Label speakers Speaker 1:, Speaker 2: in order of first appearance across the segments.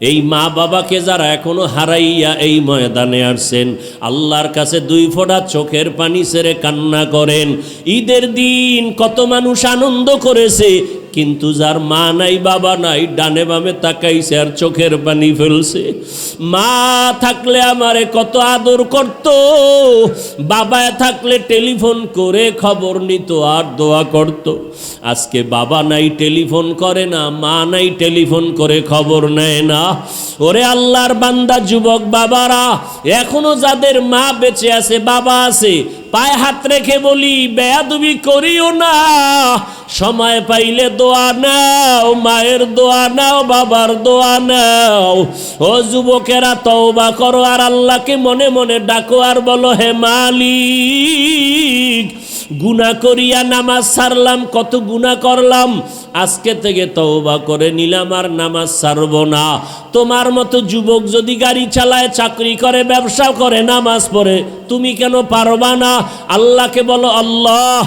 Speaker 1: এই মা বাবাকে যারা এখনো হারাইয়া এই ময়দানে আসছেন, আল্লাহর কাছে 2 ফোঁটা চোখের পানি ছেড়ে কান্না করেন। ঈদের দিন কত মানুষ আনন্দ করেছে, কিন্তু যার মা নাই বাবা নাই, ডানে বামে তাকাইছে আর চোখের পানি ফেলছে। মা থাকলে আমারে কত আদর করত, বাবা থাকলে টেলিফোন করে খবর নিত আর দোয়া করত। আজকে বাবা নাই, টেলিফোন করে না, মা নাই, টেলিফোন করে খবর নেয় না। ওরে আল্লাহর বান্দা যুবক বাবারা, এখনো যাদের মা বেঁচে আছে, বাবা আছে, পায়ে হাত রেখে বলি, বেয়াদবি করিও না। সময় পাইলে দোয়া নাও, মায়ের দোয়া নাও, বাবার দোয়া নাও। ও যুবকেরা, তওবা করো আর আল্লাহকে মনে মনে ডাকো আর বলো, হে মালিক, গুনাহ করিয়া নামাজ ছাড়লাম, কত গুনাহ করলাম, আজকে থেকে তওবা করে নিলাম আর নামাজ ছাড়ব না। তোমার মতো যুবক যদি গাড়ি চালায়, চাকরি করে, ব্যবসা করে, নামাজ পড়ে, তুমি কেন পারবা না? আল্লাহকে বলো, আল্লাহ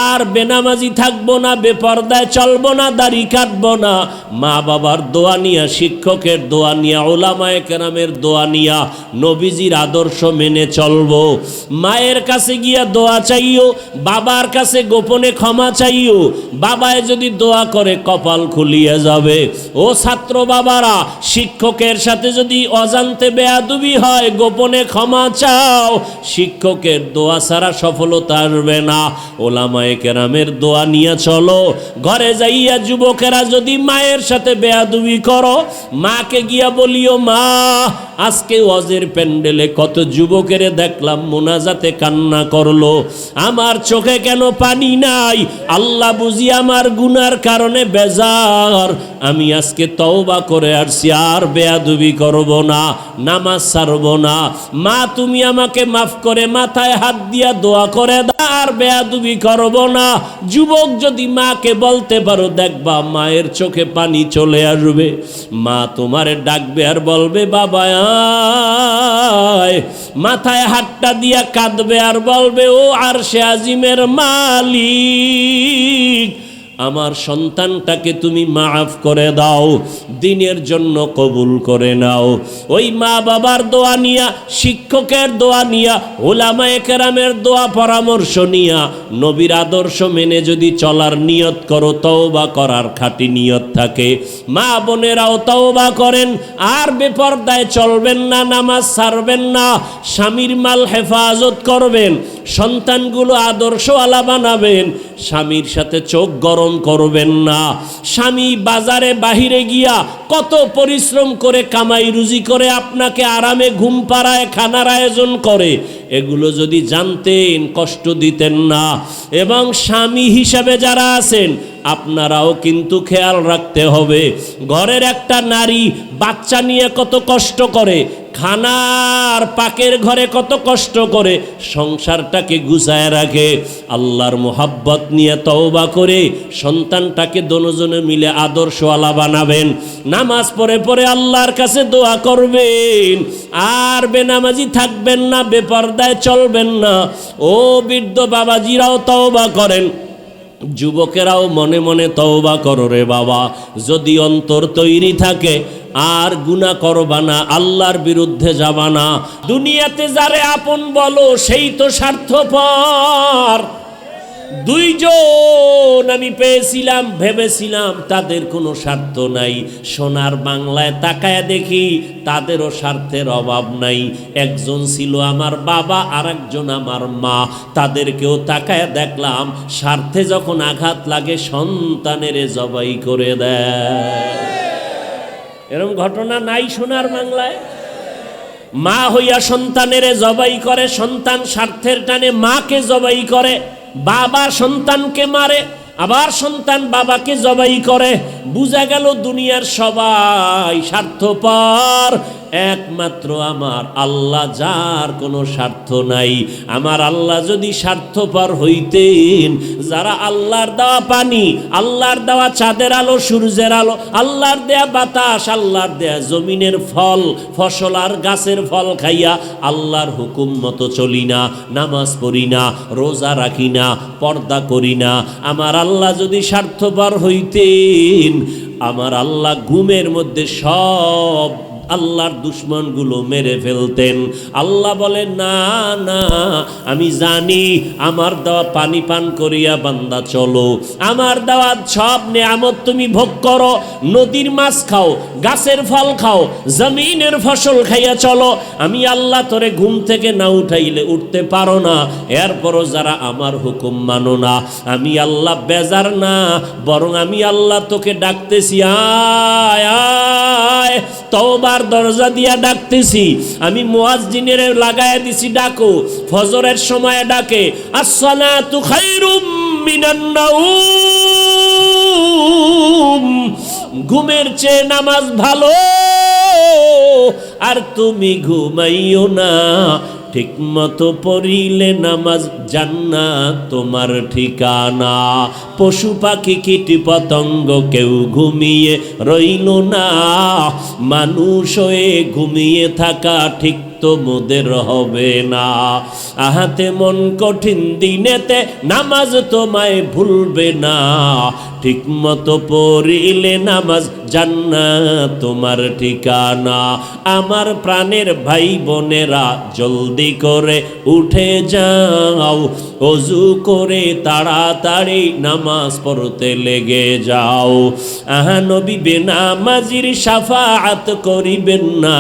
Speaker 1: আর বেনামাজি থাকবো না, বেপরদায় চলবো না, দাড়ি কাটবো না। মা বাবার দোয়া নিয়া, শিক্ষকের দোয়া নিয়া, উলামায়ে কেরামের দোয়া নিয়া, নবীজির আদর্শ মেনে চলবো। মায়ের কাছে গিয়া দোয়া চাইও, বাবার কাছে গোপনে ক্ষমা চাইও। বাবায় যদি দোয়া করে কপাল খুলিয়ে যাবে। ও ছাত্র বাবারা, শিক্ষকের সাথে যদি অজান্তে বেয়াদবি হয়, গোপনে ক্ষমা চাও। শিক্ষকের দোয়া ছাড়া সফলতা আসবে না। ওলামায়ে কেরামের দোয়া নিয়ে চলো। ঘরে যাইয়া যুবকেরা যদি মায়ের সাথে বেয়াদবি করো, মাকে গিয়া বলিও, মা আজকে ওয়াজের প্যান্ডেলে কত যুবকের দেখলাম মোনাজাতে কান্না করলো, আমার চোখে কেন পানি নাই? আল্লাহ বুঝি আমার গুনার কারণে বেজার, আমি আজকে তওবা করে আসছি, আর বেয়াদবি করব না, নামাজ ছাড়ব না। মা তুমি আমাকে মাফ করে মাথায় হাত দিয়া দোয়া করে দাও, আর বেয়াদবি করব না। যুবক যদি মাকে বলতে পারো, দেখবা মায়ের চোখে পানি চলে আসবে। মা তোমারে ডাকবে আর বলবে, বাবা আয়। মাথায় হাতটা দিয়া কাঁদবে আর বলবে, ও আরশে আজিমের মালিক, আমার সন্তানটাকে তুমি মাফ করে দাও, দিনের জন্য কবুল করে নাও। ওই মা বাবার দোয়া নিয়া, শিক্ষকের দোয়া নিয়া, উলামায়ে কেরামের দোয়া পরামর্শ নিয়া, নবীর আদর্শ মেনে যদি চলার নিয়ত করো, তওবা করার খাঁটি নিয়ত থাকে, মা বোনেরাও তওবা করেন, আর বেপরদায় চলবেন না, নামাজ ছাড়বেন না, স্বামীর মাল হেফাজত করবেন, সন্তানগুলো আদর্শওয়ালা বানাবেন, স্বামীর সাথে চোখ গরম করবেন না। স্বামী বাজারে বাহিরে গিয়া কত পরিশ্রম করে কামাই রুজি করে আপনাকে আরামে ঘুম পাড়ায়, খানার আয়োজন করে, এগুলো যদি জানতেন কষ্ট দিতেন না। এবং স্বামী হিসাবে যারা আছেন, আপনারাও কিন্তু খেয়াল রাখতে হবে, ঘরের একটা নারী বাচ্চা নিয়ে কত কষ্ট করে, খানার পাকের ঘরে কত কষ্ট করে সংসারটাকে গুছায় রাখে। আল্লাহর মোহাব্বত নিয়ে তওবা করে সন্তানটাকে দুজনে মিলে আদর্শওয়ালা বানাবেন। নামাজ পড়ে পড়ে আল্লাহর কাছে দোয়া করবেন, আর বেনামাজি থাকবেন না, বেপরদায় চলবেন না। ও বৃদ্ধ বাবাজিরাও তওবা করেন, যুবকেরাও মনে মনে তওবা করো রে বাবা। যদি অন্তর তৈরি থাকে, আর গুনাহ করবা না, আল্লাহর বিরুদ্ধে যাবা না। দুনিয়াতে যারে আপন বলো, সেই তো স্বার্থপর। 2 জন আমি পেয়েছিলাম, ভেবেছিলাম তাদের কোনো স্বার্থ নাই। সোনার বাংলায় তাকায় দেখি তাদেরও স্বার্থের অভাব নাই। একজন ছিল আমার বাবা, আর একজন আমার মা। তাদেরকেও তাকায় দেখলাম, স্বার্থে যখন আঘাত লাগে সন্তানের জবাই করে দেয়। এরকম ঘটনা নাই সোনার বাংলায়? মা হইয়া সন্তানের জবাই করে, সন্তান স্বার্থের টানে মাকে জবাই করে, বাবা সন্তানকে মারে, আবার সন্তান বাবাকে জবাই করে। বুঝা গেল দুনিয়ার সবাই স্বার্থপর, একমাত্র আমার আল্লাহ, যার কোনো স্বার্থ নাই। আমার আল্লাহ যদি স্বার্থপর হইতেন, যারা আল্লাহর দেওয়া পানি, আল্লাহর দেওয়া চাঁদের আলো, সূর্যের আলো, আল্লাহর দেয়া বাতাস, আল্লাহর দেয়া জমিনের ফল ফসল আর গাছের ফল খাইয়া আল্লাহর হুকুম মতো চলি না, নামাজ পড়ি না, রোজা রাখি না, পর্দা করি না, আমার আল্লাহ যদি স্বার্থপর হইতেন, আমার আল্লাহ ঘুমের মধ্যে সব আল্লাহর দুশ্মনগুলো মেরে ফেলতেন। আল্লাহ বলে না না, আমি জানি আমার দেওয়া পানি পান করিয়া বান্দা চলো, আমার দেওয়া সব নেয়ামত তুমি ভোগ করো, নদীর মাছ খাও, গাছের ফল খাও, জমিনের ফসল খাইয়া চলো। আমি আল্লাহ তোরে ঘুম থেকে না উঠাইলে উঠতে পারো না, এরপরও যারা আমার হুকুম মানো না, আমি আল্লাহ বেজার না, বরং আমি আল্লাহ তোকে ডাকতেছি, আয় আয়, তওবার দরজা দিয়া ডাকতেছি। আমি মুয়াজ্জিনের লাগায় দিছি ডাকো, ফজরের সময় ডাকে, আসসালাতু খায়রুম মিনান নাউম, ঘুমের চেয়ে নামাজ ভালো, আর তুমি ঘুমাইও না, ঠিক মতো পড়িলে নামাজ জান্নাত তোমার ঠিকানা। পশু পাখি কীট পতঙ্গ কেউ ঘুমিয়ে রইল না, মানুষ হয়ে ঘুমিয়ে থাকা ঠিক তো মোদের হবে না। আহাতে মন কঠিন দিনেতে নামাজ তোমায় ভুলবে না, ঠিক মতো পড়িলে নামাজ জান্নাত তোমার ঠিকানা। আমার প্রাণের ভাই বোনেরা জলদি করে উঠে যাও, ওযু করে তাড়াতাড়ি নামাজ পড়তে লেগে যাও। আহা নবী বেনামাজির শাফাআত করিবেন না,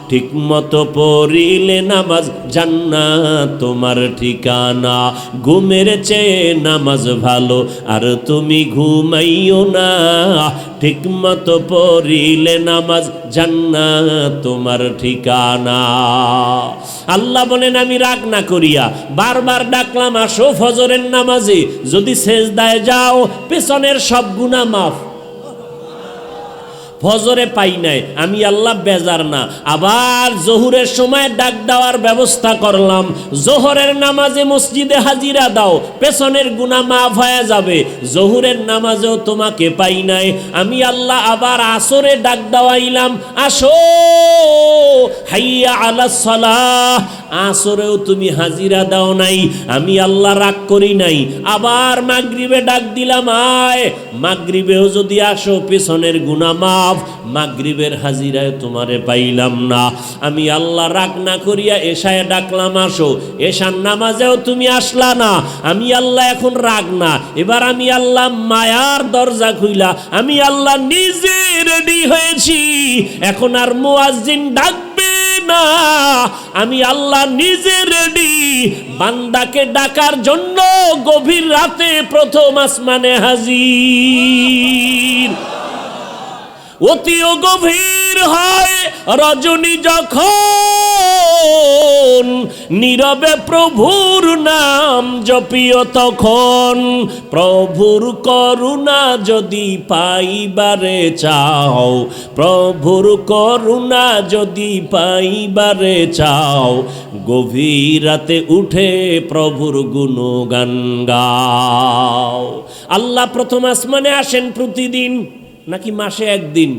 Speaker 1: ঠিক মতো পড়িলে নামাজ জান্নাত তোমার ঠিকানা। ঘুমের চেয়ে নামাজ ভালো, আর তুমি ঘুমাইও না, ঠিক মতো পড়িলে নামাজ জান্নাত তোমার ঠিকানা। আল্লাহ বলেন আমি রাগ না করিয়া বারবার ডাকলাম, আসো ফজরের নামাজে, যদি সেজদায় যাও পেছনের সব গুনাহ মাফ। ফজরে পাই নাই, আমি আল্লাহ বেজার না। আবার জোহরের সময় ডাক দেওয়ার ব্যবস্থা করলাম, জোহরের নামাজে মসজিদে হাজিরা দাও, পেছনের গুনাহ মাফ হয়ে যাবে। জোহরের নামাজেও তোমাকে পাই নাই, আমি আল্লাহ আবার আসরে ডাক দেওয়াইলাম, আসো হাইয়া আলাস সালাহ, আসরেও তুমি হাজিরা দাও নাই, আমি আল্লাহ রাগ করি নাই। আবার মাগরিবে ডাক দিলাম, আয়, মাগরিবেও যদি আসো পেছনের গুনাহ মাফ। মাগরিবের হাজিরায় তোমারে পাইলাম না, আমি আল্লাহ রাগ না করিয়া এশায় ডাকলাম, আসো, এশার নামাজেও তুমি আসলা না, আমি আল্লাহ এখন রাগ না। এবার আমি আল্লাহ মায়ার দরজা খুইলা আমি আল্লাহ নিজে রেডি হয়েছি, এখন আর মুয়াজ্জিন ডাকবে না, আমি আল্লাহ নিজে রেডি বান্দাকে ডাকার জন্য। গভীর রাতে প্রথম আসমানে হাজির। অতিও গভীর হয় রজনী যখন, নীরবে প্রভুর নাম জপিও তখন। প্রভুর করুণা যদি পাইবারে চাও, প্রভুর করুণা যদি পাইবারে চাও, গভীর রাতে উঠে প্রভুর গুণগান গাও। আল্লাহ প্রথম আসমানে আসেন প্রতিদিন নাকি মাসে একদিন?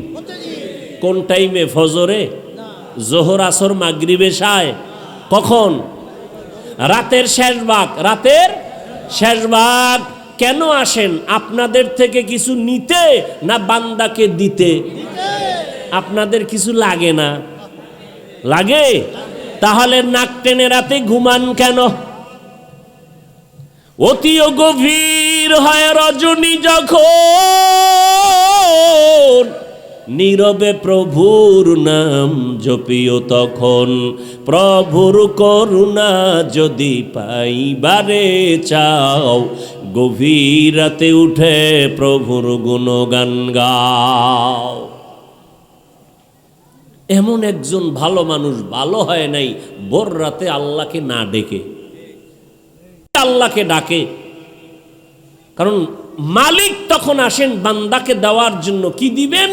Speaker 1: কোন টাইমে? ফজরে, জোহর, আসর, মাগরিবে, এশায়। কখন? রাতের শেষ ভাগ। রাতের শেষ ভাগ। কেন আসেন? আপনাদের থেকে কিছু নিতে না বান্দাকে দিতে? আপনাদের কিছু লাগে না? লাগে? তাহলে নাক টেনে রাতে ঘুমান কেন? অতিও গভীর হয় রজনী যখন, নীরবে প্রভুর নাম জপিও তখন। প্রভুর করুণা যদি পাইবারে চাও, গভীর রাতে উঠে প্রভুর গুণগান গাও। এমন একজন ভালো মানুষ ভালো হয় নাই ভোর রাতে আল্লাহকে না ডেকে। আল্লাহকে ডাকে, কারণ মালিক তখন আসেন বান্দাকে দেওয়ার জন্য। কি দিবেন?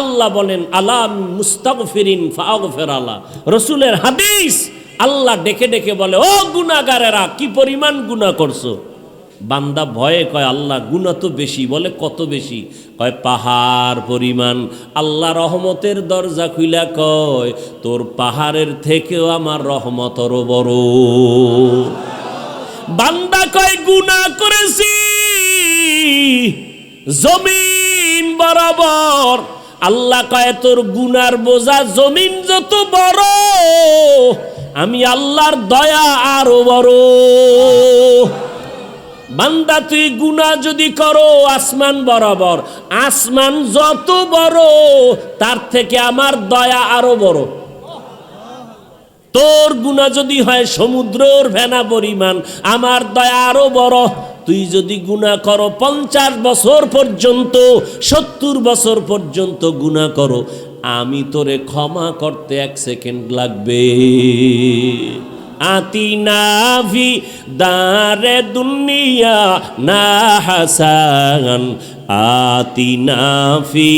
Speaker 1: আল্লাহ বলেন, আলা মুস্তাগফিরিন ফাগফির আলা। রাসূলের হাদিস, আল্লাহ ডেকে ডেকে বলে, ও গুনাহগারেরা, কি পরিমাণ গুনাহ করছো। বান্দা ভয়ে কয়, আল্লাহ গুনাহ তো বেশি। বলে, কত বেশি? কয়, পাহাড় পরিমাণ। আল্লাহ রহমতের দরজা খুইলা কয়, তোর পাহাড়ের থেকেও আমার রহমত আরো বড়। বান্দা কয়, গুনাহ করেছি, জমিন বরাবর। আল্লাহ কয় তোর গুনার বোঝা জমিন যত বড়, আমি আল্লাহর দয়া আরো বড়। বান্দা তুই গুনাহ যদি করো আসমান বরাবর, আসমান যত বড় তার থেকে আমার দয়া আরো বড়। তোর গুনাহ যদি হয় সমুদ্রের ফেনা পরিমাণ, আমার দয়া আরো বড়। তুই যদি গুনাহ করো 50 বছর পর্যন্ত, 70 বছর পর্যন্ত গুনাহ করো, আমি তোরে ক্ষমা করতে 1 সেকেন্ড লাগবে। আতিনা ফি দারে দুনিয়া না হাসান, আতিনা ফি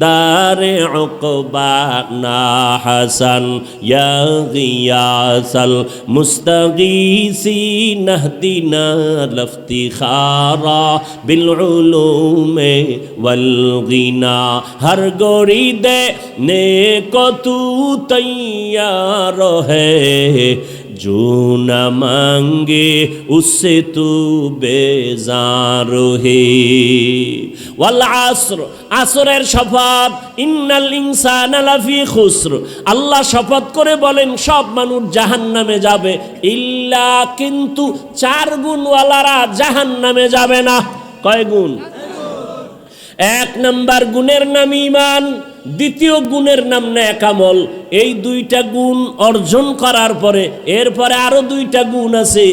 Speaker 1: দারে উকবা না হাসান, ইয়া গিয়াসাল মুস্তাগীসিন ইহদিনা লফতিখারা বিল উলুমে ওয়াল গিনা। হর গড়ি দে নেকো তু তৈয়ার হ্যায়, जो न मांगे उससे तू बेजार है। ওয়াল আসর, আসরের শপথ, ইন্নাল ইনসানা লাফি খুসর। আল্লাহ শপথ করে বলেন সব মানুষ জাহান্নামে যাবে, ইল্লা কিন্তু 4 গুণওয়ালারা জাহান্নামে যাবে না। কয় গুণ? 1 নাম্বার গুণের নাম ঈমান, দ্বিতীয় গুণের নাম নেক আমল। এই 2টা গুণ অর্জন করার পরে এরপরে আরো 2টা গুণ আছে।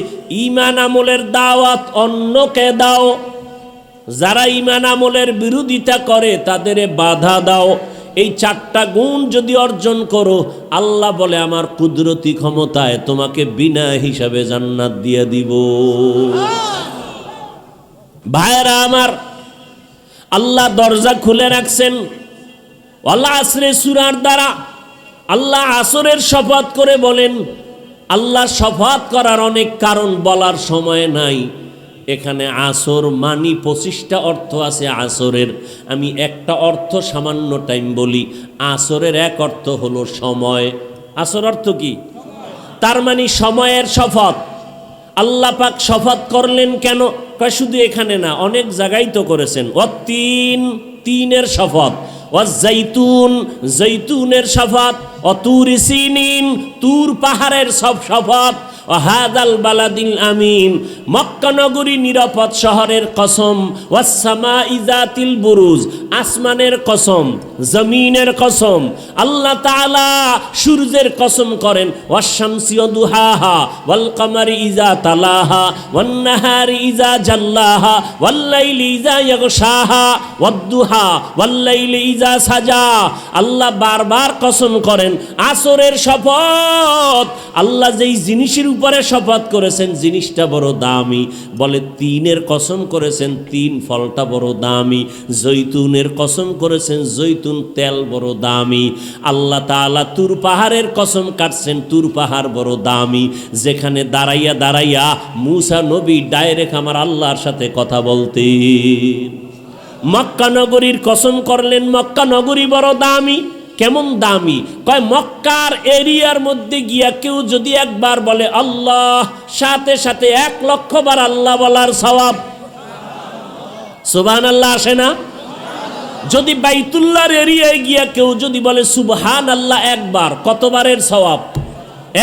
Speaker 1: ঈমান আমলের দাওয়াত অন্যকে দাও, যারা ঈমান আমলের বিরোধিতা করে তাদের বাধা দাও। এই 4টা গুণ যদি অর্জন করো, আল্লাহ বলে আমার কুদরতি ক্ষমতায় তোমাকে বিনা হিসাবে জান্নাত দিয়ে দিব। ভাইরা আমার, আল্লাহ দরজা খুলে রাখছেন ওয়াল আসরে সূরার দ্বারা। আল্লাহ আসরের শপথ করে বলেন। আল্লাহ শপথ করার অনেক কারণ বলার সময় নাই। এখানে আসর মানি 25টা অর্থ আছে আসরের। আমি একটা অর্থ সামান্য টাইম বলি। আসরের এক অর্থ হলো সময়। আসর অর্থ কি? তার মানে সময়ের শপথ। আল্লাহ পাক শপথ করলেন কেন? কয় শুধু এখানে না, অনেক জায়গায় তো করেছেন। তিন, তিনের শপথ। জাইতুন, জৈতুনের শপথ। তুর সিনিন, তুর পাহাড়ের সব শপথ। হাদাল বালাদিল আমিন, মক্কা নগরী নিরাপদ শহরের কসম। ওয়াসসামাই যাতিল বুরুজ, আসমানের কসম, জমিনের কসম। আল্লাহ তাআলা সূর্যের কসম করেন। ওয়াশ-শামসি ওয়া দুহাহা ওয়াল কমারি ইযা তালাহা ওয়ান নাহারি ইযা জাল্লাহা ওয়াল লাইলি ইযা ইয়াগশাহা ওয়াদ দুহা ওয়াল লাইলি ইযা সাজা। আল্লাহ বারবার কসম করেন। আসরের শপথ, আল্লাহ যেই জিনিসের উপরে শপথ করেছেন জিনিসটা বড় দামি। বলে তিনের কসম করেছেন, তিন ফলটা বড় দামি। জৈতুনের কসম করেছেন, জৈতুন তেল বড় দামি। আল্লাহ তাআলা তুর পাহাড়ের কসম কাটছেন, তুর পাহাড় বড় দামি। যেখানে দাঁড়াইয়া দাঁড়াইয়া মুসা নবী ডাইরেক্ট আমার আল্লাহর সাথে কথা বলতেন। মক্কা নগরীর কসম করলেন, মক্কা নগরী বড় দামি। কেমন দামি? কয় মক্কার এরিয়ার মধ্যে গিয়া কেউ যদি একবার বলে আল্লাহ, সাথে সাথে 1 লক্ষ বার আল্লাহ বলার সওয়াব। সুবহানাল্লাহ আসে না? যদি বাইতুল্লাহর এরিয়ায় গিয়া কেউ যদি বলে সুবহানাল্লাহ একবার, কতবারের সওয়াব?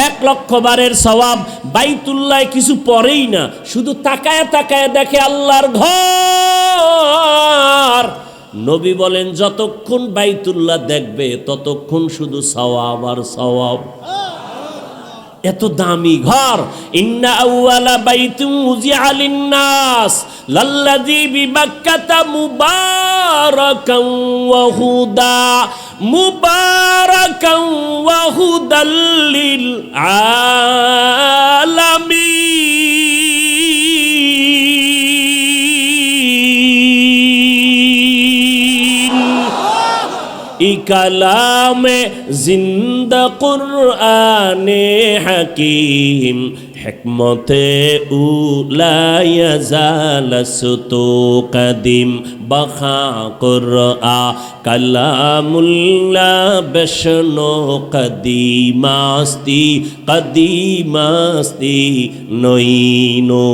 Speaker 1: 1 লক্ষ বারের সওয়াব। বাইতুল্লাহ কিছু পরেই না, শুধু তাকায় তাকায় দেখে আল্লাহর ঘর। নবী বলেন যতক্ষণ বাইতুল্লাহ দেখবে ততক্ষণ শুধু সওয়াব আর সওয়াব। এত দামি ঘর। ইন্না আউয়ালা বাইতুন উযিআ লিন-নাস লাল্লাযী বিবাক্কাতা মুবারাকান ওয়া হুদা, মুবারাকান ওয়া হুদাল লিল আলামিন। কালামে জিন্দা কুরআনে হাকিম, হিকমতে উলায়া জালাসতু কদিম, বখা কুরআ কালামুল্লাহ বশনো কদিমাস্তি, কদিমাস্তি নইনো।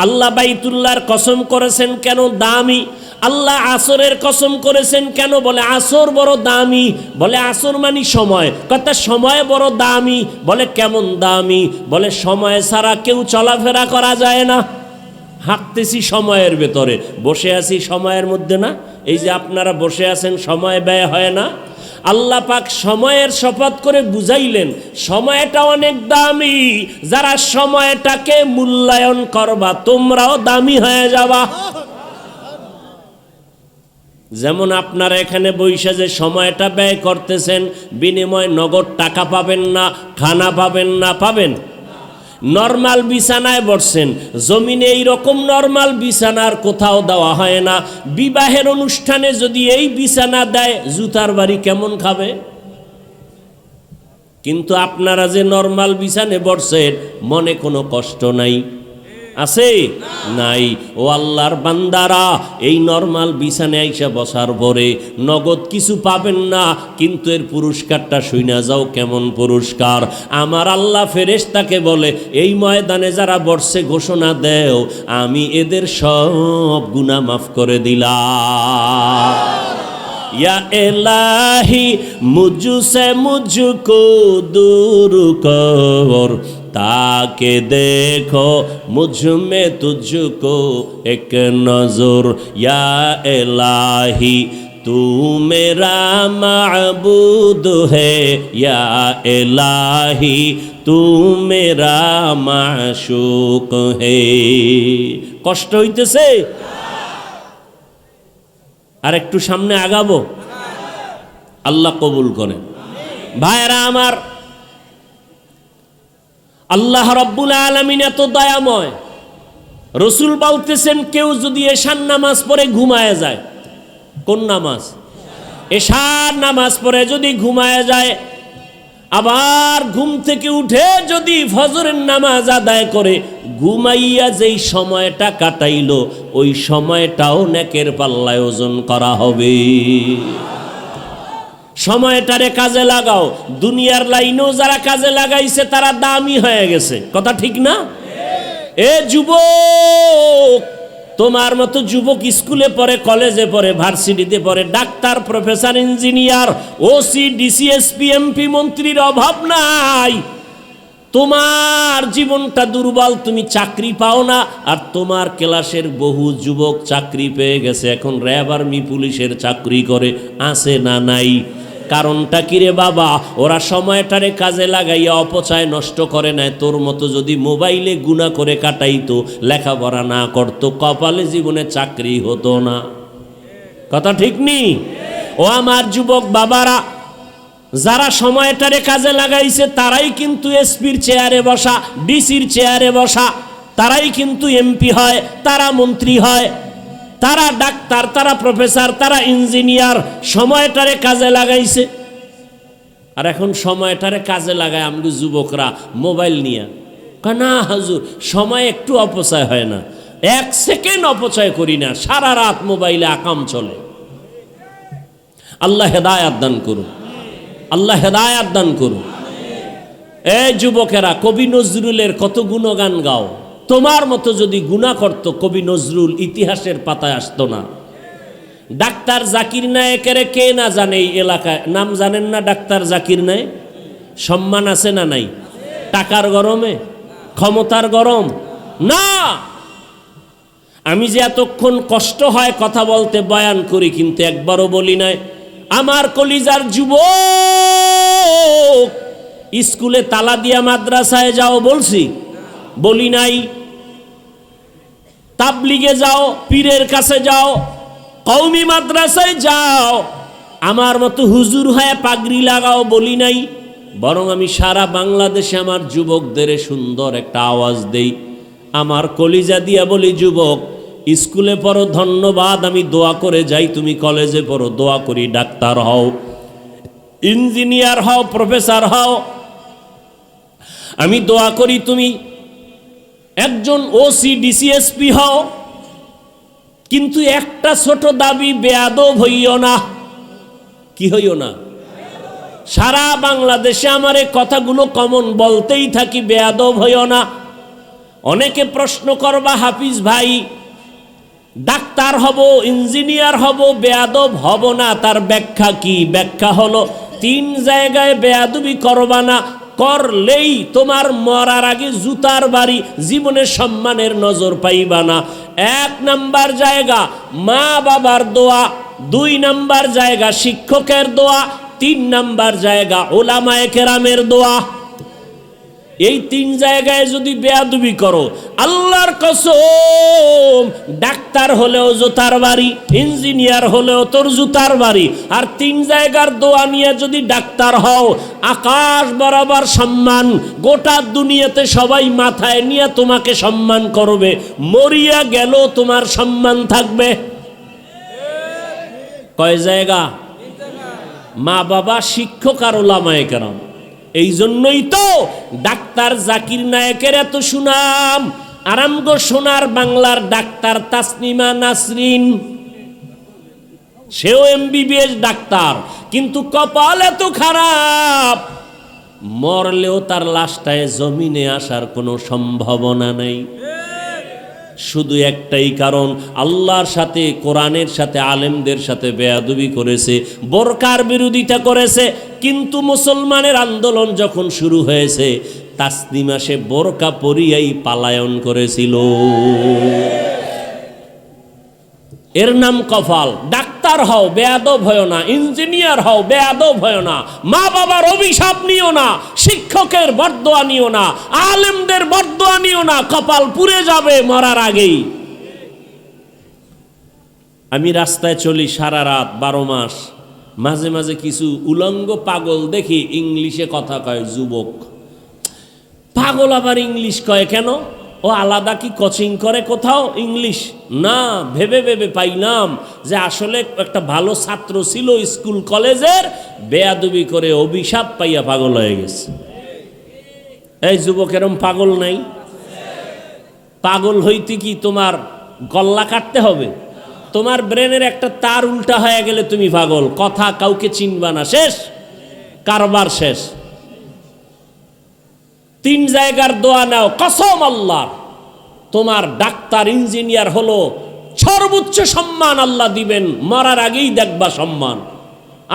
Speaker 1: আল্লাহ বাইতুল্লাহর কসম করেছেন কেন? দামি। আল্লাহ আসরের কসম করেছেন কেন? বলে আসর বড় দামি। বলে আসর মানে সময়, কথা সময় বড় দামি। বলে কেমন দামি? বলে সময় ছাড়া কেউ চলাফেরা করা যায় না। হাঁটতেছি সময়ের ভেতরে, বসে আছি সময়ের মধ্যে না। এই যে আপনারা বসে আছেন, সময় ব্যয় হয় না? আল্লাহ পাক সময়ের শপথ করে বুঝাইলেন সময়টা অনেক দামি। যারা সময়টাকে মূল্যায়ন করবা তোমরাও দামি হয়ে যাবা। যেমন আপনারা এখানে বৈশা যে সময়টা ব্যয় করতেছেন, বিনিময় নগদ টাকা পাবেন না, খানা পাবেন না। পাবেন? নরমাল বিছানায় বসছেন, জমিনে এইরকম নরমাল বিছানার কোথাও দেওয়া হয় না। বিবাহের অনুষ্ঠানে যদি এই বিছানা দেয়, জুতার বাড়ি কেমন খাবে? কিন্তু আপনারা যে নরমাল বিছানে বসছেন, মনে কোনো কষ্ট নাই, আছে? নাই। ও আল্লাহর বান্দারা, এই নরমাল বিছানে আইসা বসার পরে নগদ কিছু পাবেন না, কিন্তু এর পুরস্কারটা শুইনা যাও কেমন পুরস্কার। আমার আল্লাহ ফেরেশতাকে বলে, এই ময়দানে যারা বসছে ঘোষণা দেও, আমি এদের সব গুনাহ মাফ করে দিলাম। या इलाही मुझसे मुझको दूर कर, ताके देखो मुझ में तुझको एक नजर। या इलाही तू मेरा माबूद है, या इलाही तू मेरा माशूक है। কষ্ট হইতেছে? আর একটু সামনে আগাবো, আল্লাহ কবুল করেন। ভাইরা আমার, আল্লাহ রাব্বুল আলামিন এত দয়াময়। রসুল বলতেছেন, কেউ যদি এশার নামাজ পড়ে ঘুমায় যায়, কোন নামাজ? এশার নামাজ পড়ে যদি ঘুমায় যায়, আবার ঘুম থেকে উঠে যদি ফজরের নামাজ আদায় করে, ঘুমাইয়া যেই সময়টা কাটাইলো, ওই সময়টাও নেকের পাল্লায় ওজন করা হবে। সময়টারে কাজে লাগাও। দুনিয়ার লাইনেও যারা কাজে লাগাইছে তারা দামি হয়ে গেছে, কথা ঠিক না? এ যুবক, তোমার মতো যুবক স্কুলে পড়ে, কলেজে পড়ে, ভার্সিটিতে পড়ে, doctor, professor, engineer, OC, DC, SP, MP, মন্ত্রীর অভাব নাই। তোমার জীবনটা দুর্বল, তুমি চাকরি পাও না। আর তোমার ক্লাসের বহু যুবক চাকরি পেয়ে গেছে, এখন র্যাব, আর্মি, পুলিশের চাকরি করে, আছে না নাই? কারণটা কি রে বাবা? ওরা সময়টারে কাজে লাগাইয়া অপচয় নষ্ট করে নাই। তোর মতো যদি মোবাইলে গুনাহ করে কাটাইতো, লেখাপড়া না করতো, কপালে জীবনে চাকরি হতো না, কথা ঠিক নি? ও আমার যুবক বাবারা, যারা সময়টারে কাজে লাগাইছে তারাই কিন্তু এসপির চেয়ারে বসা, ডিসির চেয়ারে বসা, তারাই কিন্তু এমপি হয়, তারা মন্ত্রী হয়, তারা ডাক্তার, তারা প্রফেসর, তারা ইঞ্জিনিয়ার। সময়টারে কাজে লাগাইছে। আর এখন সময়টারে কাজে লাগায় আমরা যুবকরা মোবাইল নিয়ে, না হুজুর সময় একটু অপচয় হয় না, 1 সেকেন্ড অপচয় করি না, সারা রাত মোবাইলে আকাম চলে। আল্লাহ হেদায়েত দান করুন, আল্লাহ হেদায়েত দান করুন। এই যুবকেরা, কবি নজরুলের কত গুণগান গাও। তোমার মতো যদি গুনাহ করতো, কবি নজরুল ইতিহাসের পাতায় আসতো না। ডাক্তার জাকির নায়েকের কে না জানে এই এলাকায়? নাম জানেন না ডাক্তার জাকির নায়েক? সম্মান আছে না নাই? টাকার গরমে, ক্ষমতার গরম না। আমি যে এতক্ষণ কষ্ট হয় কথা বলতে, বয়ান করি, কিন্তু একবারও বলি নাই আমার কলিজার যুবক স্কুলে তালা দিয়া মাদ্রাসায় যাও বলছি? বলি নাই। তাবলিগে যাও, পীরের কাছে যাও, কওমি মাদ্রাসায় যাও, আমার মতো হুজুর হয়ে পাগড়ি লাগাও, বলি নাই। বরং আমি সারা বাংলাদেশে আমার যুবকদের সুন্দর একটা আওয়াজ দেই, আমার কলিজা দিয়া বলি, যুবক স্কুলে পড়ো, ধন্যবাদ, আমি দোয়া করে যাই। তুমি কলেজে পড়ো, দোয়া করি ডাক্তার হও, ইঞ্জিনিয়ার হও, প্রফেসর হও। আমি দোয়া করি তুমি একজন ওসি, ডিসি, এসপি হও। কিন্তু একটা ছোট দাবি, বেয়াদব হইও না। কি হইও না? সারা বাংলাদেশে আমার এই কথাগুলো কমন বলতেই থাকি, বেয়াদব হইও না। অনেকে প্রশ্ন করবা, হাফিজ ভাই ডাক্তার হব, ইঞ্জিনিয়ার হব, বেয়াদব হব না। তার ব্যাখ্যা কি? ব্যাখ্যা হলো 3 জায়গায় বেয়াদবি করবা না, করলেই তোমার মরার আগে জুতার বাড়ি, জীবনের সম্মানের নজর পাইবা না। 1 নাম্বার জায়গা মা বাবার দোয়া, 2 নাম্বার জায়গা শিক্ষকের দোয়া, 3 নাম্বার জায়গা উলামায়ে কেরামের দোয়া। এই 3 জায়গায় যদি বেয়াদবি করো, আল্লাহর কসম, ডাক্তার হলেও জুতার বাড়ি, ইঞ্জিনিয়ার হলেও তোর জুতার বাড়ি। আর 3 জায়গার দোয়া নিয়ে যদি ডাক্তার হও, আকাশ বরাবর সম্মান, গোটা দুনিয়াতে সবাই মাথায় নিয়ে তোমাকে সম্মান করবে, মরিয়া গেল তোমার সম্মান থাকবে। কয় জায়গা? মা বাবা, শিক্ষক আর উলামায়ে কেরাম। এই জন্যই তো ডাক্তার জাকির নায়েকের এত সুনাম। আরামগো সোনার বাংলার ডাক্তার তাসনিমা নাসরিন, সেও MBBS ডাক্তার, কিন্তু কপাল এত খারাপ, মরলেও তার লাশটায় জমিনে আসার কোনো সম্ভাবনা নেই। শুধু একটাই কারণ, আল্লাহর সাথে, কোরআনের সাথে, আলেমদের সাথে বেয়াদবি করেছে, বোরকার বিরোধিতা করেছে। কিন্তু মুসলমানের আন্দোলন যখন শুরু হয়েছে, তাসনিমা সে বোরকা পরিয়াই পালায়ন করেছিল। এর নাম কপাল। ডাক্তার হও, বেয়াদব হয় না। ইঞ্জিনিয়ার হও, বেয়াদব হয় না। মা বাবার অভিশাপ নিও না, শিক্ষকের বরদোয়া নিও না, আলেমদের বরদোয়া নিও না, কপাল পুড়ে যাবে মরার আগেই। আমি রাস্তায় চলি সারা রাত 12 মাস, মাঝে মাঝে কিছু উলঙ্গ পাগল দেখি ইংলিশে কথা কয়। যুবক পাগল আবার ইংলিশ কয় কেন? ও আলাদা কি কোচিং করে কোথাও ইংলিশ? না, ভেবে ভেবে পাইলাম যে আসলে একটা ভালো ছাত্র ছিল স্কুল কলেজের, বেয়াদবি করে অভিশাপ পাইয়া পাগল হয়ে গেছে। এই যুবক, এরম পাগল নাই? পাগল হইতে কি তোমার গল্লা কাটতে হবে? তোমার ব্রেনের একটা তার উল্টা হয়ে গেলে তুমি পাগল, কথা কাউকে চিনবা না, শেষ, কারবার শেষ। 3 জায়গার দোয়া নাও, কসম আল্লাহ, তোমার ডাক্তার ইঞ্জিনিয়ার হলো সর্বোচ্চ সম্মান আল্লাহ দিবেন, মরার আগেই দেখবা সম্মান।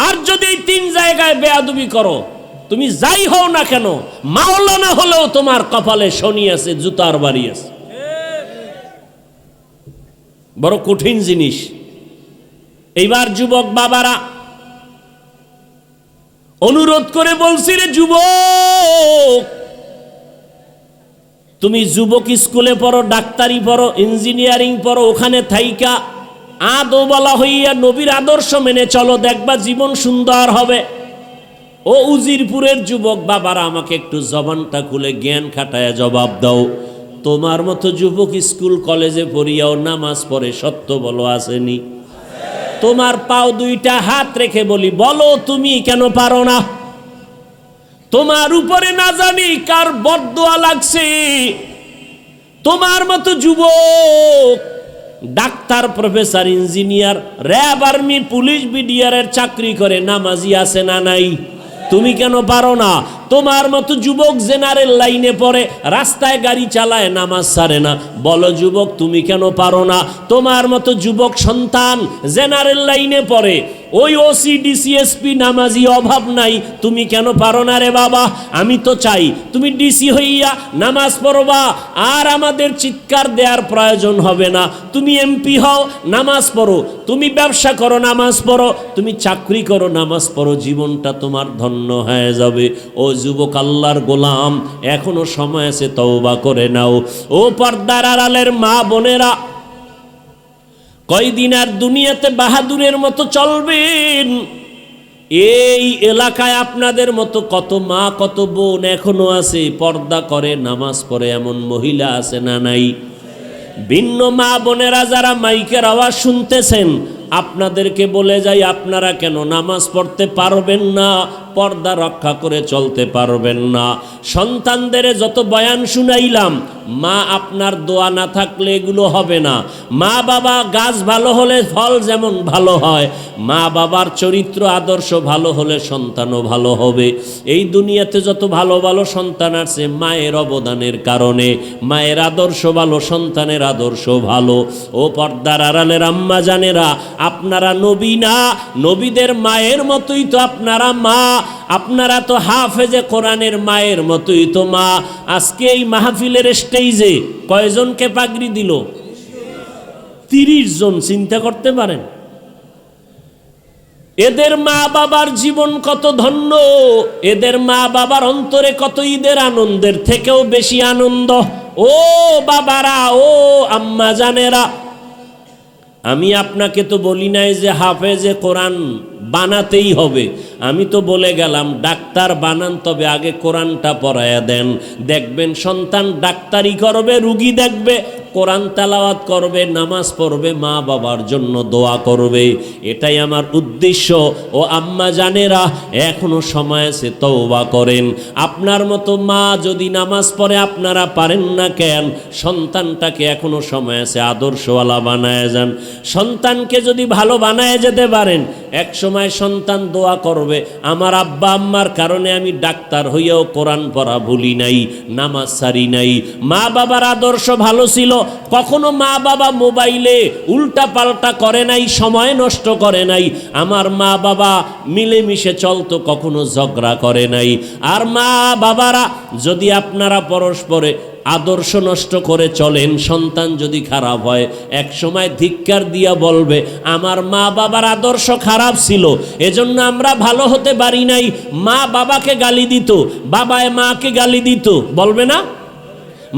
Speaker 1: আর যদি এই 3 জায়গায় বেয়াদবি করো, তুমি যাই হও না কেন, মাওলানা হলেও তোমার কপালে শনি আছে, জুতার বাড়ি আছে। বড় কঠিন জিনিস। এইবার যুবক বাবারা, অনুরোধ করে বলছি, রে যুবক, তুমি যুবক স্কুলে পড়ো, ডাক্তারি পড়ো, ইঞ্জিনিয়ারিং পড়ো, ওখানে থাইকা আদওয়ালা হইয়া নবীর আদর্শ মেনে চলো, দেখবা জীবন সুন্দর হবে। ও উজিরপুরের যুবক বাবারা, আমাকে একটু জবানটা খুলে জ্ঞান খাটায় জবাব দাও। তোমার মতো যুবক স্কুল কলেজে পড়িয়াও নামাজ পড়ে, সত্য বলো আসেনি? তোমার পাও 2টা হাত রেখে বলি, বলো তুমি কেন পারো না? তোমার উপরে না জানি কার বরদোয়া লাগছে। তোমার মতো যুবক doctor, professor, engineer, RAB, army, police, বিডিআরের চাকরি করে, নামাজি আছে না নাই? তুমি কেন পারো না? তোমার মতো যুবক জেনারেল লাইনে পড়ে, রাস্তায় গাড়ি চালায়, নামাজ ছাড়ে না, বলো যুবক তুমি কেন পারো না? তোমার মতো যুবক সন্তান জেনারেল লাইনে পড়ে, ওই ওসি ডিসিএসপি নামাজি অভাব নাই, তুমি কেন পারো না রে বাবা? আমি তো চাই তুমি ডিসি হইয়া নামাজ পড়বা, আর আমাদের চিৎকার দেওয়ার প্রয়োজন হবে না। তুমি এমপি হও, নামাজ পড়ো, তুমি ব্যবসা করো, নামাজ পড়ো, তুমি চাকরি করো, নামাজ পড়ো, জীবনটা তোমার ধন্য হয়ে যাবে। ও যুবক, আল্লাহর গোলাম, এখনো সময় আছে, তওবা করে নাও। ও পর্দার আড়ালের মা বোনেরা, কয়দিন আর দুনিয়াতে বাহাদুরের মতো চলবেন? এই এলাকায় আপনাদের মতো কত মা, কত বোন এখনো আছে, পর্দা করে, নামাজ পড়ে, এমন মহিলা আছে না নাই? ভিন্ন মা বোনেরা যারা মাইকের আওয়াজ শুনতেছেন, আপনাদেরকে বলে যাই, আপনারা কেন নামাজ পড়তে পারবেন না? পর্দা রক্ষা করে চলতে পারবেন না। সন্তানদের যত বয়ান শুনাইলাম, মা আপনার দোয়া না থাকলে এগুলো হবে না। মা বাবা গাছ ভালো হলে ফল যেমন ভালো হয়, মা বাবার চরিত্র আদর্শ ভালো হলে সন্তানও ভালো হবে। এই দুনিয়াতে যত ভালো ভালো সন্তান আছে মায়ের অবদানের কারণে। মায়ের আদর্শ ভালো, সন্তানের আদর্শ ভালো। ও পর্দার আড়ালের আম্মা জানেরা, আপনারা নবী না, নবীদের মায়ের মতোই তো আপনারা মা। আপনারা তো হাফেজে কোরআনের মায়ের মতোই তো মা। আজকে এই মাহফিলের স্টেজে কয়জনকে পাগড়ি দিল? 30 জন। চিন্তা করতে পারেন এদের মা বাবার জীবন কত ধন্য, এদের মা বাবার অন্তরে কত ঈদের আনন্দের থেকেও বেশি আনন্দ। ও বাবারা, ও আম্মা জানেরা, আমি আপনাকে তো বলি নাই যে হাফেজে কোরআন বানাতেই হবে। আমি তো বলে গেলাম ডাক্তার বানান, তবে আগে কোরআনটা পড়ায়া দেন। দেখবেন সন্তান ডাক্তারি করবে, রুগী দেখবে, কোরআন তেলাওয়াত করবে, নামাজ পড়বে, মা বাবার জন্য দোয়া করবে। এটাই আমার উদ্দেশ্য। ও আম্মা জানেরা, এখনো সময় আছে, তওবা করেন। আপনার মতো মা যদি নামাজ পড়ে আপনারা পারেন না কেন? সন্তানটাকে এখনো সময় আছে, আদর্শওয়ালা বানায় যান। সন্তানকে যদি ভালো বানায় যেতে পারেন, এক সময় সন্তান দোয়া করবে, আমার আব্বা আম্মার কারণে আমি ডাক্তার হইয়াও কোরআন পড়া ভুলি নাই, নামাজ ছাড়ি নাই। মা বাবার আদর্শ ভালো ছিল, কখনো মা বাবা মোবাইলে উল্টা পাল্টা করে নাই, সময় নষ্ট করে নাই। আমার মা বাবা মিলেমিশে চলতো, কখনো ঝগড়া করে নাই। আর মা বাবারা যদি আপনারা পরস্পরে আদর্শ নষ্ট করে চলেন, সন্তান যদি খারাপ হয়, এক সময় ধিক্কার দিয়া বলবে আমার মা বাবার আদর্শ খারাপ ছিল, এজন্য আমরা ভালো হতে পারি নাই। মা বাবাকে গালি দিত, বাবায় মাকে গালি দিত, বলবে না?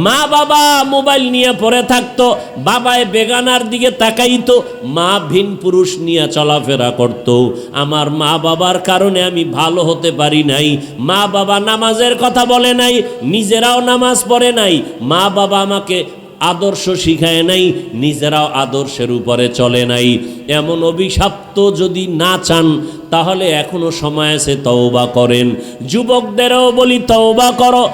Speaker 1: মা বাবা মোবাইল নিয়ে পড়ে থাকতো, বাবায় বেগানার দিকে তাকাইতো, মা ভিন পুরুষ নিয়ে চলাফেরা করত। আমার মা বাবার কারণে আমি ভালো হতে পারি নাই। মা বাবা নামাজের কথা বলে নাই, নিজেরাও নামাজ পড়ে নাই। মা বাবা আমাকে আদর্শ শিখায় নাই, নিজেরাও আদর্শের উপরে চলে নাই। এমন অভিশপ্ত যদি না চান, তাহলে এখনো সময় আছে, তওবা করেন। যুবকদেরও বলি তওবা করো,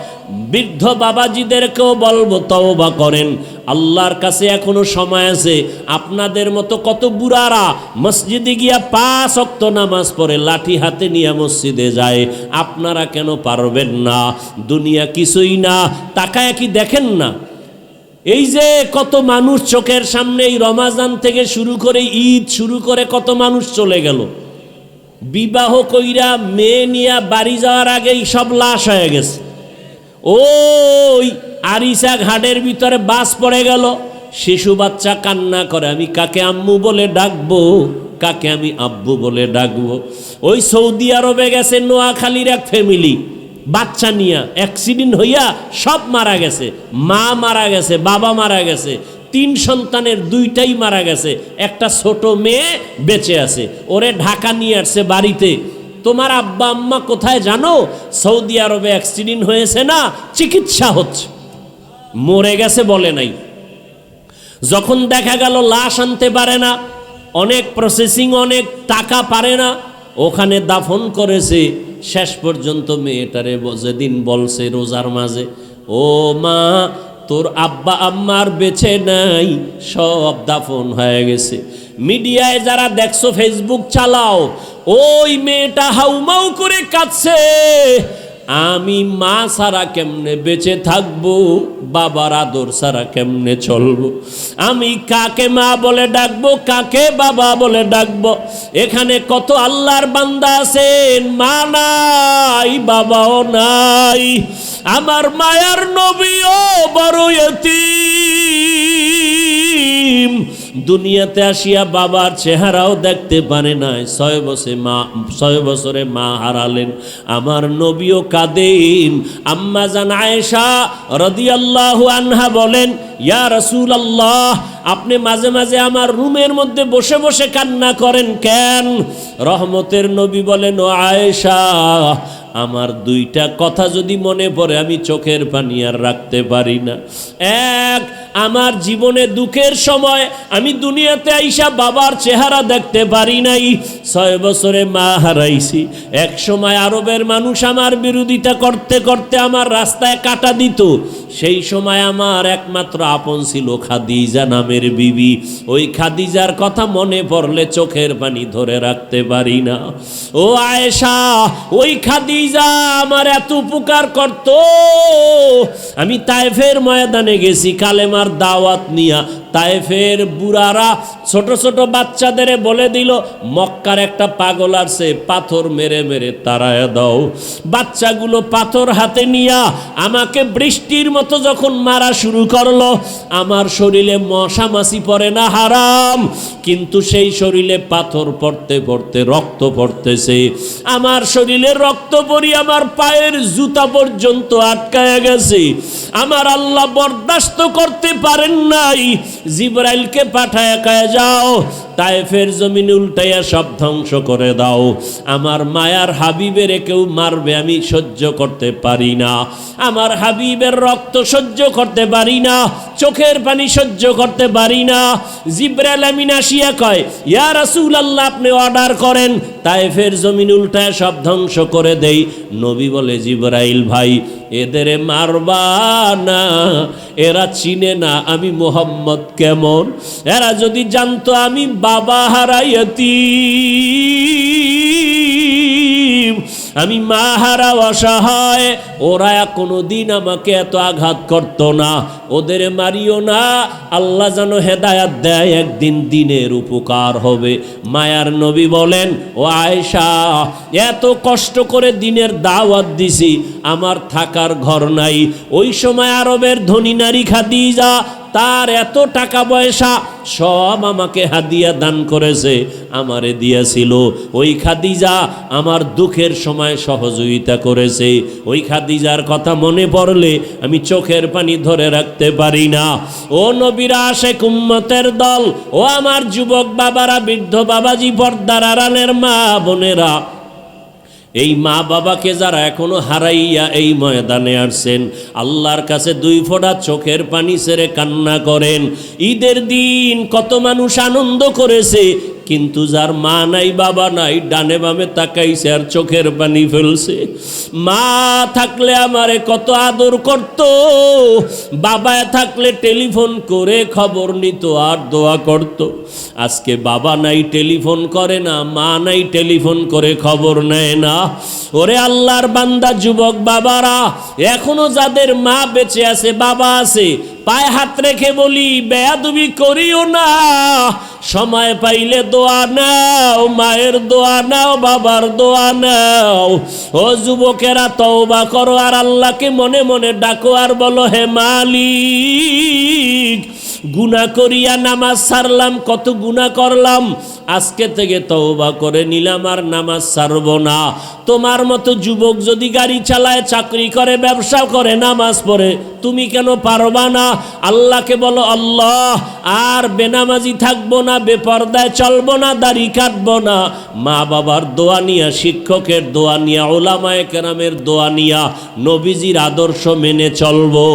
Speaker 1: বৃদ্ধ বাবাজিদেরকেও বলবো তওবা করেন। আল্লাহর কাছে এখনো সময় আছে। আপনাদের মতো কত বুড়ারা মসজিদে গিয়া 5 ওয়াক্ত নামাজ পড়ে, লাঠি হাতে নিয়ে মসজিদে যায়, আপনারা কেন পারবেন না? দুনিয়া কিছুই না, তাকায় কি দেখেন না? এই যে কত মানুষ চোখের সামনে, এই রমাজান থেকে শুরু করে ঈদ শুরু করে কত মানুষ চলে গেল। বিবাহ কইরা মেয়ে নিয়া বাড়ি যাওয়ার আগেই সব লাশ হয়ে গেছে। ওই আরিসা ঘাটের ভিতরে বাস পড়ে গেল, শিশু বাচ্চা কান্না করে, আমি কাকে আম্মু বলে ডাকবো, কাকে আমি আব্বু বলে ডাকবো। ওই সৌদি আরবে গেছে নোয়াখালীর এক ফ্যামিলি, বাচ্চা নিয়া অ্যাক্সিডেন্ট হইয়া সব মারা গেছে। মা মারা গেছে, বাবা মারা গেছে, 3 সন্তানের 2টাই মারা গেছে, একটা ছোট মেয়ে বেঁচে আছে। ওরে ঢাকা নিয়ে আসছে বাড়িতে। তোমার আব্বা আম্মা কোথায় জানো? সৌদি আরবে অ্যাক্সিডেন্ট হয়েছে না, চিকিৎসা হচ্ছে, মরে গেছে বলে নাই। যখন দেখা গেল লাশ আনতে পারে না, অনেক প্রসেসিং, অনেক টাকা পারে না, ওখানে দাফন করেছে। শেষ পর্যন্ত মেয়েটারে যেদিন বলছে রোজার মাঝে, ও মা তোর আব্বা আম্মার বেঁচে নাই, সব দাফন হয়ে গেছে। মিডিয়ায় যারা দেখছো, ফেসবুক চালাও, ওই মেয়েটা হাউমাউ করে কাঁদছে, আমি মা ছাড়া কেমনে বেঁচে থাকবো, বাবার আদর ছাড়া কেমনে চলবো, আমি কাকে মা বলে ডাকবো, কাকে বাবা বলে ডাকবো। এখানে কত আল্লাহর বান্দা আছেন, মা নাই, বাবাও নাই। আমার মায়ার নবীও বড় ইতিম, দুনিয়াতে আসিয়া বাবার চেহারাও দেখতে পারে নাই। 6 বছরে মা হারালেন। আমার নবীও কাঁদেন। আম্মা জান আয়েশা রাদিয়াল্লাহু আনহা বলেন, ইয়া রাসূলুল্লাহ, আপনি মাঝে মাঝে আমার রুমের মধ্যে বসে বসে কান্না করেন কেন? রহমতের নবী বলেন, ও আয়েশা, আমার 2টা কথা যদি মনে পড়ে আমি চোখের পানি আর রাখতে পারি না। এক, আমার জীবনে দুঃখের সময় আমি দুনিয়াতে আইসা বাবার চেহারা দেখতে পারি নাই। 6 বছরে মা হারাইছি। এক সময় আরবের মানুষ আমার বিরোধিতা করতে করতে আমার রাস্তায় কাটা দিত। সেই সময় আমার একমাত্র আপন ছিল খাদিজা নামের বিবি। ওই খাদিজার কথা মনে পড়লে চোখের পানি ধরে রাখতে পারি না। ও আয়েশা, ওই খাদিজা আমার এত উপকার করত। আমি তায়েফের ময়দানে গেছি কালেমার দাওয়াত নিয়া। তায়েফের বুড়ারা ছোট ছোট বাচ্চাদের বলে দিল, মক্কার একটা পাগল আসছে, পাথর মেরে মেরে তাড়ায় দাও। বাচ্চাগুলো পাথর হাতে নিয়া আমাকে বৃষ্টির মতো যখন মারা শুরু করলো, আমার শরীরে মশা মাছি পড়ে না হারাম, কিন্তু সেই শরীরে পাথর পড়তে পড়তে রক্ত পড়তেছে। আমার শরীরে রক্ত পড়ি আমার পায়ের জুতা পর্যন্ত আটকায় গেছে। আমার আল্লাহ বরদাস্ত করতে পারেন নাই। জিবরাইলকে পাঠায় কয়ে যাও, তায়েফের জমিন উল্টাইয়া সব ধ্বংস করে দাও। আমার মায়ার হাবিবের কেউ মারবে আমি সহ্য করতে পারি না। আমার হাবিবের রক্ত সহ্য করতে পারি না, চোখের পানি সহ্য করতে পারি না। জিবরাইল আমিন আসিয়া কয়, ইয়া রাসূলুল্লাহ, আপনি অর্ডার করেন, তায়েফের জমিন উল্টায় সব ধ্বংস করে দেই। নবী বলে, জিবরাইল ভাই, এদের মারবা না, এরা চিনে না আমি মুহাম্মদ কেমন। এরা যদি জানতো আমি বাবা হারাইয়াতি, আমি মা হারা অসহায়, ওরা কোনোদিন আমাকে এত আঘাত করত না। ওদের মারিও না, আল্লাহ যেন হেদায়াত দেয়, একদিন দিনের উপকার হবে। মায়ার নবী বলেন, ও আয়েশা, এত কষ্ট করে দিনের দাওয়াত দিছি, আমার থাকার ঘর নাই। ওই সময় আরবের ধনী নারী খাদিজা, তার এত টাকা পয়সা সব আমাকে হাদিয়া দান করেছে, আমারে দিয়েছিল। ওই খাদিজা আমার দুঃখের সময় সহযোগিতা করেছে। ওই খাদিজার কথা মনে পড়লে আমি চোখের পানি ধরে রাখতে পারি না। ও নবীর আশিক উম্মতের দল, ও আমার যুবক বাবারা, বৃদ্ধ বাবাজি, পর্দার আড়ালের মা বোনেরা, এই মা বাবাকে যারা এখনো হারাইয়া এই ময়দানে আসছেন, আল্লাহর কাছে 2 ফোঁটা চোখের পানি ছেড়ে কান্না করেন। ঈদের দিন কত মানুষ আনন্দ করেছে, কিন্তু যার মা নাই বাবা নাই, ডানে বামে তাকাইছে আর চোখের পানি ফেলছে। মা থাকলে আমারে কত আদর করত, বাবা থাকলে টেলিফোন করে খবর নিত আর দোয়া করত। আজকে বাবা নাই, টেলিফোন করে না, মা নাই, টেলিফোন করে খবর নেয় না। ওরে আল্লাহর বান্দা যুবক বাবারা, এখনো যাদের মা বেঁচে আছে, বাবা আছে, পায়ে হাত রেখে বলি, বেয়াদবি করিও না। সময় পাইলে দোয়া নাও, মায়ের দোয়া নাও, বাবার দোয়া নাও। ও যুবকেরা, তওবা করো আর আল্লাহকে মনে মনে ডাকো আর বলো, হে মালিক, গুনাহ করিয়া নামাজ ছাড়লাম, কত গুনাহ করলাম, আজকে থেকে তওবা করে নিলাম আর নামাজ ছাড়ব না। তোমার মতো যুবক যদি গাড়ি চালায়, চাকরি করে, ব্যবসা করে, নামাজ পড়ে, তুমি কেন পারবা না? আল্লাহকে বলো, আল্লাহ, আর বেনামাজি থাকবো না, বেপরদায় চলবো না, দাড়ি কাটবো না। মা বাবার দোয়া নিয়া, শিক্ষকের দোয়া নিয়া, ওলামায়ে কেরামের দোয়া নিয়া, নবীজির আদর্শ মেনে চলবো।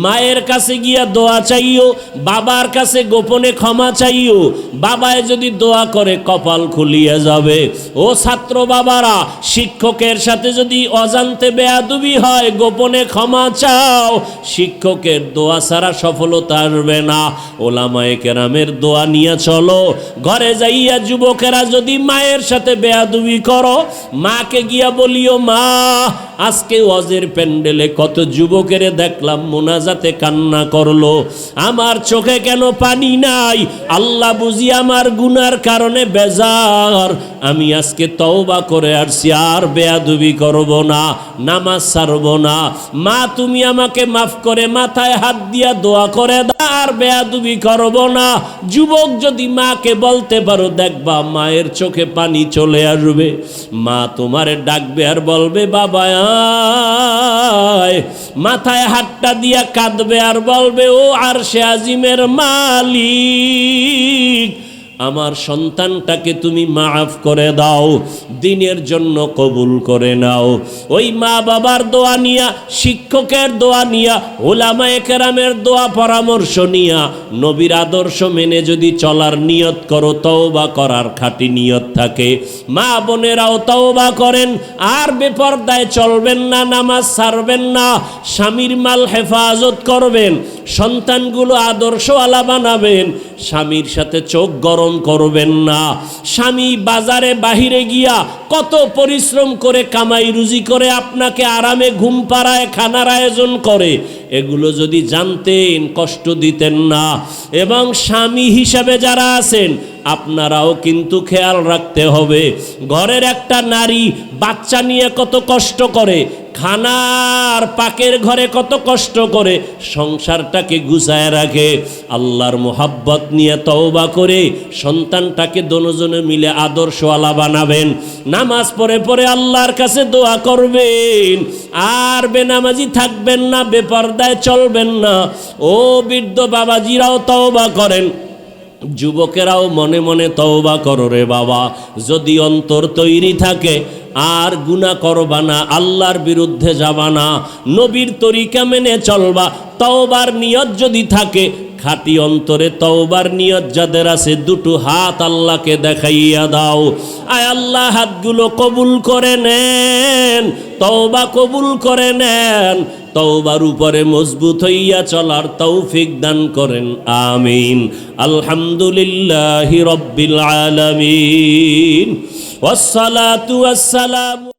Speaker 1: মায়ের কাছে গিয়া দোয়া চাইও, বাবার কাছে গোপনে ক্ষমা চাইও। বাবায় যদি দোয়া করে কপাল খুলিয়ে যাবে। ও ছাত্র বাবারা, শিক্ষকের সাথে যদি অজান্তে বেয়াদবি হয়, গোপনে ক্ষমা চাও। শিক্ষকের দোয়া ছাড়া সফলতা আসবে না। ওলামায়ে কেরামের দোয়া নিয়ে চলো। ঘরে যাইয়া যুবকেরা যদি মায়ের সাথে বেয়াদবি করো, মাকে গিয়া বলিও, মা, আজকে ওয়াজের প্যান্ডেলে কত যুবকেরে দেখলাম মোনাজাতে কান্না করলো, আমার চোখে কেন পানি নাই? আল্লাহ বুঝি আমার গুনার কারণে বেজার। আমি আজকে তওবা করে আসছি, আর বেয়াদবি করব না, নামাজ ছাড়ব না। মা, তুমি আমাকে মাফ করে মাথায় হাত দিয়া দোয়া করে দাও, আর বেয়াদবি করব না। যুবক যদি মাকে বলতে পারো, দেখবা মায়ের চোখে পানি চলে আসবে। মা তোমারে ডাকবে আর বলবে, বাবা আয়। মাথায় হাতটা দিয়া কাঁদবে আর বলবে, ও আরশে আজিমের মালিক, আমার সন্তানটাকে তুমি মাফ করে দাও, দিনের জন্য কবুল করে নাও। ওই মা বাবার দোয়া নিয়া, শিক্ষকের দোয়া নিয়া, উলামায়ে কেরামের দোয়া পরামর্শ নিয়া, নবীর আদর্শ মেনে যদি চলার নিয়ত করো, তওবা করার খাঁটি নিয়ত থাকে, মা বোনেরাও তওবা করেন। আর বেপরদায় চলবেন না, নামাজ ছাড়বেন না, স্বামীর মাল হেফাজত করবেন, সন্তানগুলো আদর্শওয়ালা বানাবেন, স্বামীর সাথে চোখ গরম করবেন না। স্বামী বাজারে বাহিরে গিয়া কত পরিশ্রম করে কামাই রুজি করে আপনাকে আরামে ঘুম পাড়ায়, খানার আয়োজন করে, এগুলো যদি জানতেন কষ্ট দিতেন না। এবং স্বামী হিসাবে যারা আছেন আপনারাও কিন্তু খেয়াল রাখতে হবে, ঘরের একটা নারী বাচ্চা নিয়ে কত কষ্ট করে, খানার পাকের ঘরে কত কষ্ট করে সংসারটাকে গুছায় রাখে। আল্লাহর মোহাব্বত নিয়ে তওবা করে সন্তানটাকে দুজনে মিলে আদর্শওয়ালা বানাবেন, নামাজ পড়ে পড়ে আল্লাহর কাছে দোয়া করবেন। আর বেনামাজি থাকবেন না, বেপরদায় চলবেন না। ও বৃদ্ধ বাবাজিরাও তওবা করেন, যুবকেরাও মনে মনে তওবা করো রে বাবা। যদি অন্তর তৈরি থাকে আর গুনাহ করবা না, আল্লাহর বিরুদ্ধে যাবা না, নবীর তরিকা মেনে চলবা, তওবার নিয়ত যদি থাকে, খাঁটি অন্তরে তওবার নিয়ত যাদের আছে, দুটো হাত আল্লাহকে দেখাইয়া দাও। আয় আল্লাহ, হাতগুলো কবুল করে নেন, তওবা কবুল করে নেন, তওবার উপরে মজবুত হইয়া চলার তৌফিক দান করেন, আমিন। আলহামদুলিল্লাহি রাব্বিল আলামিন, ওয়াসসালাতু ওয়াসসালামু